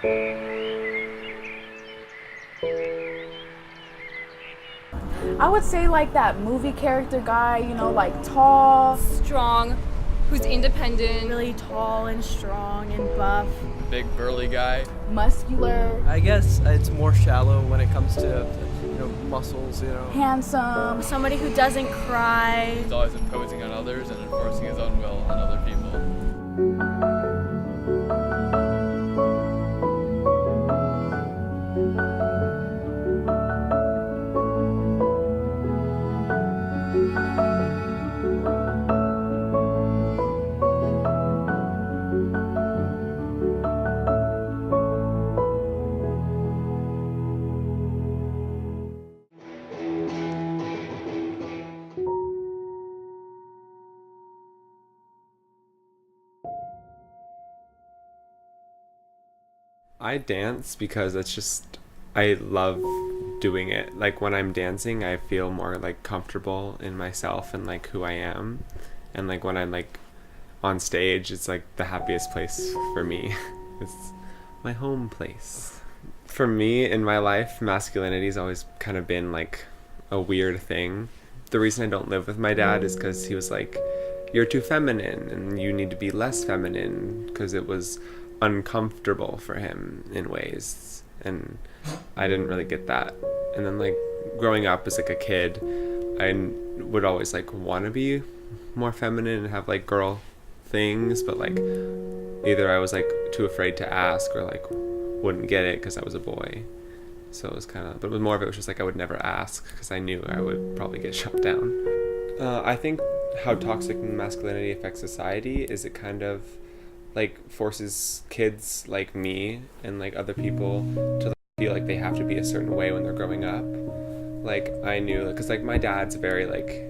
I would say like that movie character guy, like tall. Strong, who's independent. Really tall and strong and buff. Big burly guy. Muscular. I guess it's more shallow when it comes to muscles. Handsome. Somebody who doesn't cry. He's always imposing on others and enforcing his own will on other people. I dance because I love doing it. Like when I'm dancing, I feel more like comfortable in myself and like who I am. And like when I'm like on stage, it's like the happiest place for me. It's my home place. For me in my life, masculinity's always kind of been like a weird thing. The reason I don't live with my dad is because he was like, you're too feminine and you need to be less feminine, because it was uncomfortable for him in ways, and I didn't really get that. And then like growing up as like a kid, I would always like want to be more feminine and have like girl things, but like either I was like too afraid to ask or like wouldn't get it because I was a boy. So it was but more of it was just like I would never ask because I knew I would probably get shut down. I think how toxic masculinity affects society is it kind of like forces kids like me and like other people to feel like they have to be a certain way when they're growing up. Like I knew, because like my dad's a very like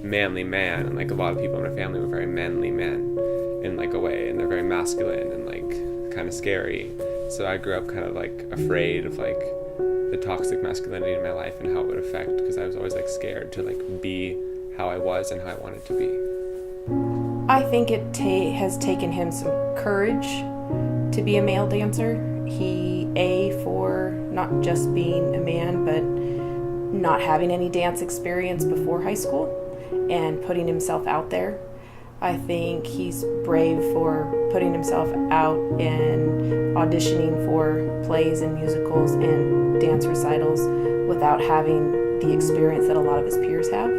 manly man, and like a lot of people in my family were very manly men in like a way, and they're very masculine and like kind of scary. So I grew up kind of like afraid of like the toxic masculinity in my life and how it would affect, because I was always like scared to like be how I was and how I wanted to be. I think it has taken him some courage to be a male dancer. For not just being a man, but not having any dance experience before high school and putting himself out there. I think he's brave for putting himself out and auditioning for plays and musicals and dance recitals without having the experience that a lot of his peers have.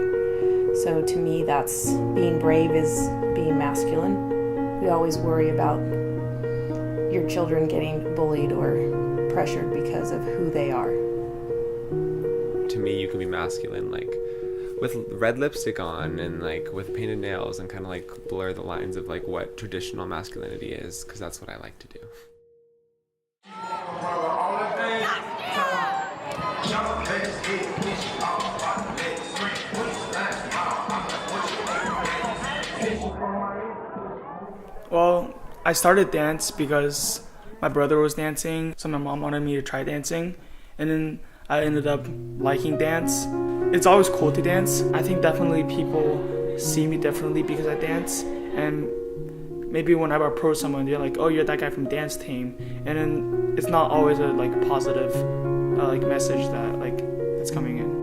So to me, that's being brave is being masculine. We always worry about your children getting bullied or pressured because of who they are. To me, you can be masculine like with red lipstick on and like with painted nails and kind of like blur the lines of like what traditional masculinity is, because that's what I like to do. Well, I started dance because my brother was dancing, so my mom wanted me to try dancing, and then I ended up liking dance. It's always cool to dance. I think definitely people see me differently because I dance, and maybe when I approach someone, they're like, oh, you're that guy from dance team, and then it's not always a like positive like message that's coming in.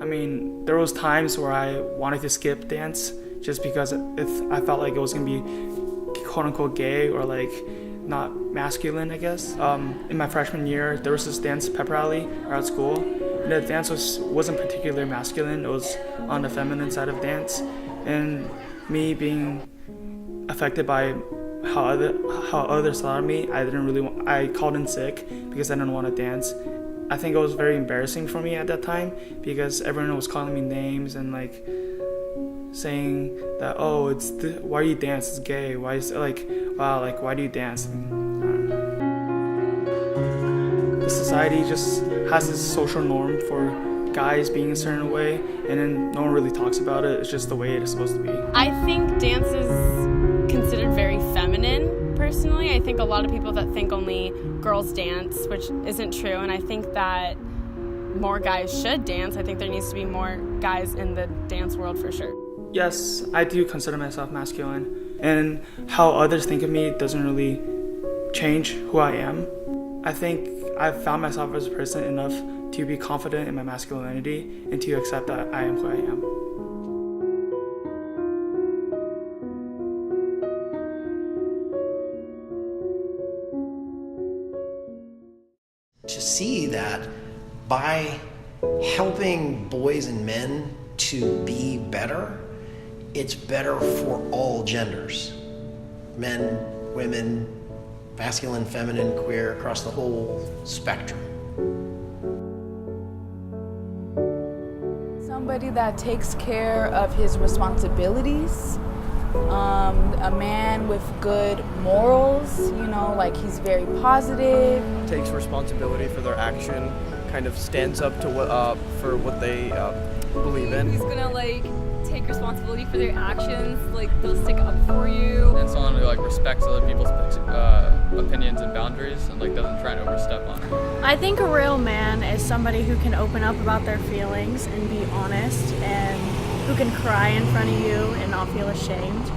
I mean, there was times where I wanted to skip dance just because I felt like it was gonna be quote unquote gay or like not masculine, I guess. In my freshman year, there was this dance pep rally at school. And the dance wasn't particularly masculine. It was on the feminine side of dance. And me being affected by how others thought of me, I called in sick because I didn't want to dance. I think it was very embarrassing for me at that time because everyone was calling me names and like saying that, oh, why do you dance? It's gay. Why is it like, wow, like why do you dance? The society just has this social norm for guys being a certain way, and then no one really talks about it. It's just the way it is supposed to be. I think dance is considered very feminine, personally. I think a lot of people that think only girls dance, which isn't true, and I think that more guys should dance. I think there needs to be more guys in the dance world for sure. Yes, I do consider myself masculine. And how others think of me doesn't really change who I am. I think I've found myself as a person enough to be confident in my masculinity and to accept that I am who I am. To see that by helping boys and men to be better, it's better for all genders. Men, women, masculine, feminine, queer, across the whole spectrum. Somebody that takes care of his responsibilities. A man with good morals, you know, like he's very positive. Takes responsibility for their action, kind of stands up to for what they believe in. Who's gonna like take responsibility for their actions, like they'll stick up for you. And someone who like respects other people's opinions and boundaries and like doesn't try and overstep on it. I think a real man is somebody who can open up about their feelings and be honest, and who can cry in front of you and not feel ashamed.